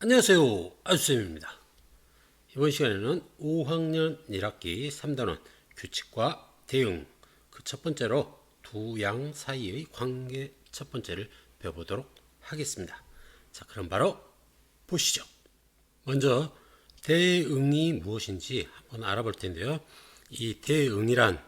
안녕하세요, 아주쌤입니다. 이번 시간에는 5학년 1학기 3단원 규칙과 대응 그 첫 번째로 두 양 사이의 관계 첫 번째를 배워보도록 하겠습니다. 자, 그럼 바로 보시죠. 먼저 대응이 무엇인지 한번 알아볼 텐데요. 이 대응이란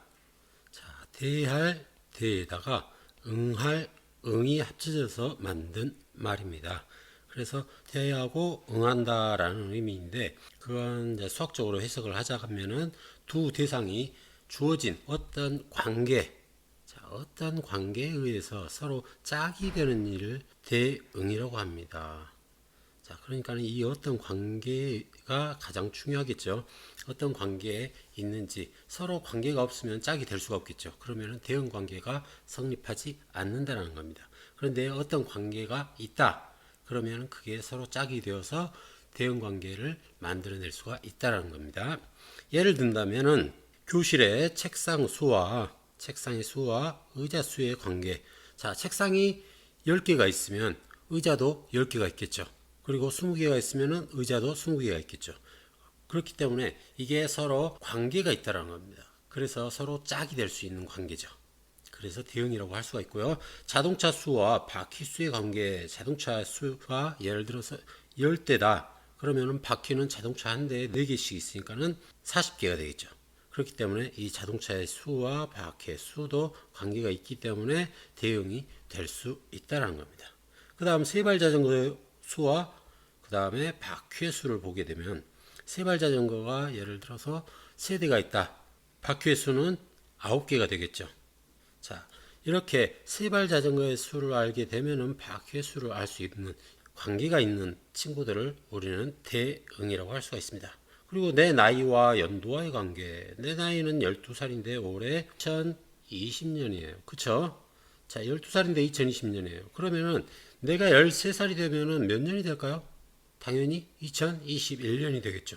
대할 대에다가 응할 응이 합쳐져서 만든 말입니다. 그래서 대하고 응한다라는 의미인데 그건 이제 수학적으로 해석을 하자면은 두 대상이 주어진 어떤 관계, 어떤 관계에 의해서 서로 짝이 되는 일을 대응이라고 합니다. 자, 그러니까 이 어떤 관계가 가장 중요하겠죠. 어떤 관계에 있는지 서로 관계가 없으면 짝이 될 수가 없겠죠. 그러면 대응 관계가 성립하지 않는다는 겁니다. 그런데 어떤 관계가 있다. 그러면 그게 서로 짝이 되어서 대응 관계를 만들어낼 수가 있다는 겁니다. 예를 든다면은 교실의 책상의 수와 의자 수의 관계. 자, 책상이 10개가 있으면 의자도 10개가 있겠죠. 그리고 20개가 있으면 의자도 20개가 있겠죠. 그렇기 때문에 이게 서로 관계가 있다는 겁니다. 그래서 서로 짝이 될 수 있는 관계죠. 그래서 대응이라고 할 수가 있고요. 자동차 수와 바퀴 수의 관계, 자동차 수가 예를 들어서 10대다. 그러면은 바퀴는 자동차 한 대에 4개씩 있으니까는 40개가 되겠죠. 그렇기 때문에 이 자동차의 수와 바퀴의 수도 관계가 있기 때문에 대응이 될 수 있다는 겁니다. 그 다음 세발 자전거의 수와 그 다음에 바퀴의 수를 보게 되면 세발 자전거가 예를 들어서 3대가 있다. 바퀴의 수는 9개가 되겠죠. 자, 이렇게 세발 자전거의 수를 알게 되면은 바퀴의 수를 알 수 있는 관계가 있는 친구들을 우리는 대응이라고 할 수가 있습니다. 그리고 내 나이와 연도와의 관계. 내 나이는 12살인데 올해 2020년이에요. 그쵸? 자, 12살인데 2020년이에요. 그러면은 내가 13살이 되면은 몇 년이 될까요? 당연히 2021년이 되겠죠.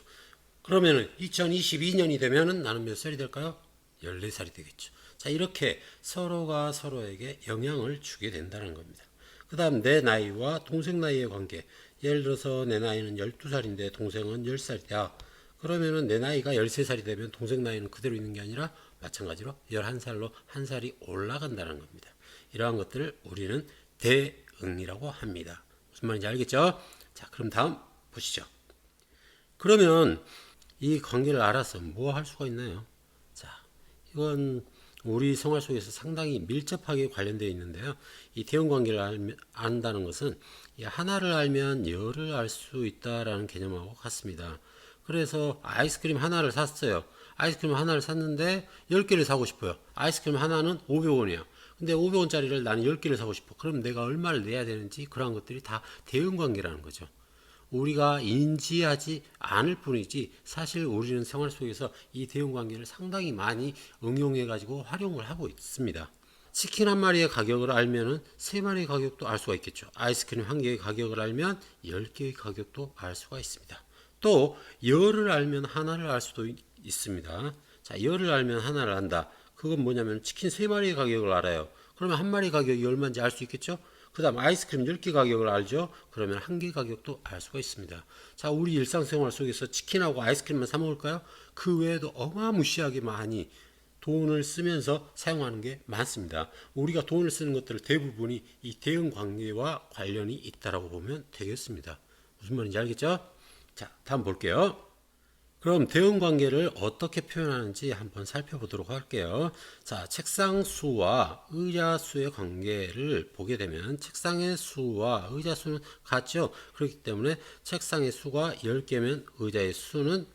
그러면은 2022년이 되면은 나는 몇 살이 될까요? 14살이 되겠죠. 자, 이렇게 서로가 서로에게 영향을 주게 된다는 겁니다. 그 다음 내 나이와 동생 나이의 관계. 예를 들어서 내 나이는 12살인데 동생은 10살이야. 그러면은 내 나이가 13살이 되면 동생 나이는 그대로 있는 게 아니라 마찬가지로 11살로 한 살이 올라간다는 겁니다. 이러한 것들을 우리는 대응이라고 합니다. 무슨 말인지 알겠죠? 자, 그럼 다음 보시죠. 그러면 이 관계를 알아서 뭐 할 수가 있나요? 자, 이건 우리 생활 속에서 상당히 밀접하게 관련되어 있는데요. 이 대응 관계를 안다는 것은 하나를 알면 열을 알 수 있다라는 개념하고 같습니다. 그래서 아이스크림 하나를 샀어요. 아이스크림 하나를 샀는데 10개를 사고 싶어요. 아이스크림 하나는 500원이에요. 근데 500원짜리를 나는 10개를 사고 싶어. 그럼 내가 얼마를 내야 되는지 그런 것들이 다 대응 관계라는 거죠. 우리가 인지하지 않을 뿐이지 사실 우리는 생활 속에서 이 대응 관계를 상당히 많이 응용해 가지고 활용을 하고 있습니다. 치킨 한 마리의 가격을 알면은 세 마리의 가격도 알 수가 있겠죠. 아이스크림 한 개의 가격을 알면 10개의 가격도 알 수가 있습니다. 또 열을 알면 하나를 알 수도 있습니다. 자, 열을 알면 하나를 안다. 그건 뭐냐면 치킨 세 마리의 가격을 알아요. 그러면 한 마리 가격이 얼마인지 알 수 있겠죠? 그 다음 아이스크림 10개 가격을 알죠? 그러면 한 개 가격도 알 수가 있습니다. 자, 우리 일상생활 속에서 치킨하고 아이스크림만 사 먹을까요? 그 외에도 어마무시하게 많이 돈을 쓰면서 사용하는 게 많습니다. 우리가 돈을 쓰는 것들 대부분이 이 대응 관계와 관련이 있다라고 보면 되겠습니다. 무슨 말인지 알겠죠? 자, 다음 볼게요. 그럼 대응 관계를 어떻게 표현하는지 한번 살펴보도록 할게요. 자, 책상 수와 의자 수의 관계를 보게 되면 책상의 수와 의자 수는 같죠. 그렇기 때문에 책상의 수가 10개면 의자의 수는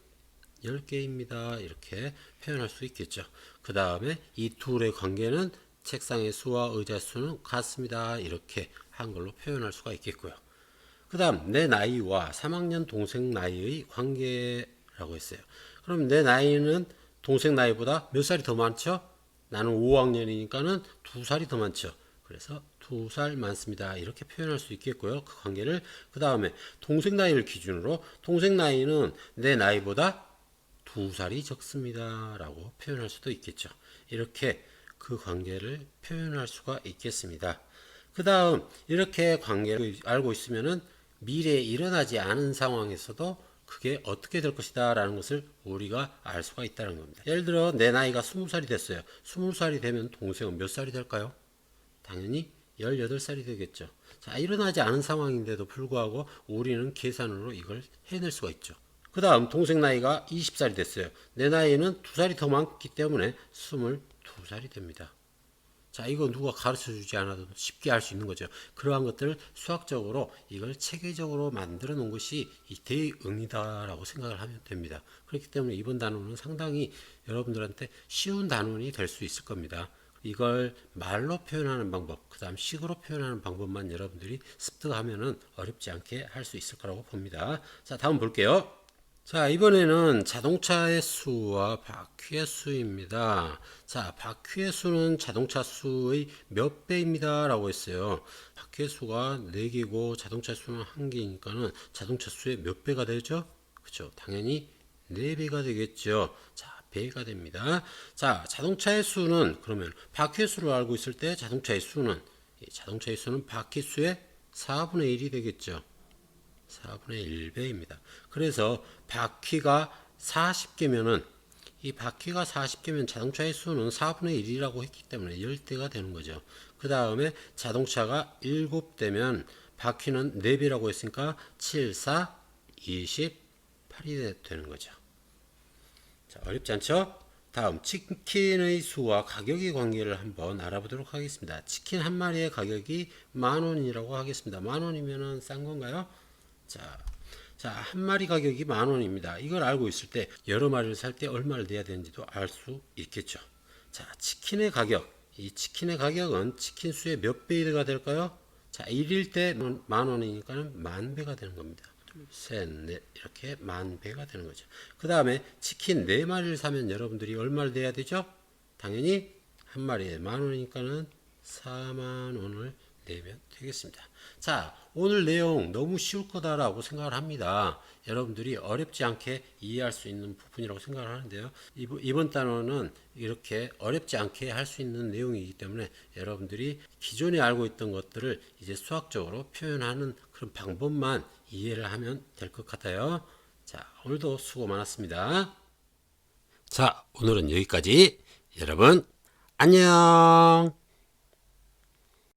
10개입니다. 이렇게 표현할 수 있겠죠. 그 다음에 이 둘의 관계는 책상의 수와 의자 수는 같습니다. 이렇게 한글로 표현할 수가 있겠고요. 그 다음 내 나이와 3학년 동생 나이의 관계라고 했어요. 그럼 내 나이는 동생 나이보다 몇 살이 더 많죠? 나는 5학년이니까는 2살이 더 많죠. 그래서 2살 많습니다. 이렇게 표현할 수 있겠고요. 그 관계를. 그 다음에 동생 나이를 기준으로 동생 나이는 내 나이보다 2살이 적습니다. 라고 표현할 수도 있겠죠. 이렇게 그 관계를 표현할 수가 있겠습니다. 그 다음 이렇게 관계를 알고 있으면은 미래에 일어나지 않은 상황에서도 그게 어떻게 될 것이다 라는 것을 우리가 알 수가 있다는 겁니다. 예를 들어 내 나이가 20살이 됐어요. 20살이 되면 동생은 몇 살이 될까요? 당연히 18살이 되겠죠. 자, 일어나지 않은 상황인데도 불구하고 우리는 계산으로 이걸 해낼 수가 있죠. 그 다음 동생 나이가 20살이 됐어요. 내 나이는 2살이 더 많기 때문에 22살이 됩니다. 자, 이거 누가 가르쳐 주지 않아도 쉽게 할 수 있는 거죠. 그러한 것들을 수학적으로 이걸 체계적으로 만들어 놓은 것이 이 대응이다라고 생각을 하면 됩니다. 그렇기 때문에 이번 단원은 상당히 여러분들한테 쉬운 단원이 될 수 있을 겁니다. 이걸 말로 표현하는 방법, 그 다음 식으로 표현하는 방법만 여러분들이 습득하면은 어렵지 않게 할 수 있을 거라고 봅니다. 자, 다음 볼게요. 자, 이번에는 자동차의 수와 바퀴의 수입니다. 자, 바퀴의 수는 자동차 수의 몇 배입니다 라고 했어요. 바퀴의 수가 4개고 자동차 수는 1개니까는 자동차 수의 몇 배가 되죠? 그렇죠. 당연히 4배가 되겠죠. 자, 배가 됩니다. 자, 자동차의 수는 그러면 바퀴의 수를 알고 있을 때 자동차의 수는 바퀴 수의 4분의 1이 되겠죠. 4분의 1배입니다. 그래서 바퀴가 40개면은 이 바퀴가 40개면 자동차의 수는 4분의 1이라고 했기 때문에 10대가 되는 거죠. 그 다음에 자동차가 7대면 바퀴는 4배라고 했으니까 7, 4, 28이 되는 거죠. 자, 어렵지 않죠? 다음 치킨의 수와 가격의 관계를 한번 알아보도록 하겠습니다. 치킨 한 마리의 가격이 10,000원이라고 하겠습니다. 10,000원이면은 싼 건가요? 자, 한 마리 가격이 10,000원입니다. 이걸 알고 있을 때 여러 마리를 살 때 얼마를 내야 되는지도 알 수 있겠죠. 자, 치킨의 가격. 이 치킨의 가격은 치킨 수의 몇 배가 될까요? 자, 1일 때 10,000원이니까는 10,000배가 되는 겁니다. 둘, 셋, 넷 이렇게 10,000배가 되는 거죠. 그 다음에 치킨 4마리를 사면 여러분들이 얼마를 내야 되죠? 당연히 한 마리에 10,000원이니까는 40,000원을 내면 되겠습니다. 자, 오늘 내용 너무 쉬울 거다라고 생각을 합니다. 여러분들이 어렵지 않게 이해할 수 있는 부분이라고 생각을 하는데요. 이번 단어는 이렇게 어렵지 않게 할 수 있는 내용이기 때문에 여러분들이 기존에 알고 있던 것들을 이제 수학적으로 표현하는 그런 방법만 이해를 하면 될 것 같아요. 자, 오늘도 수고 많았습니다. 자, 오늘은 여기까지. 여러분, 안녕!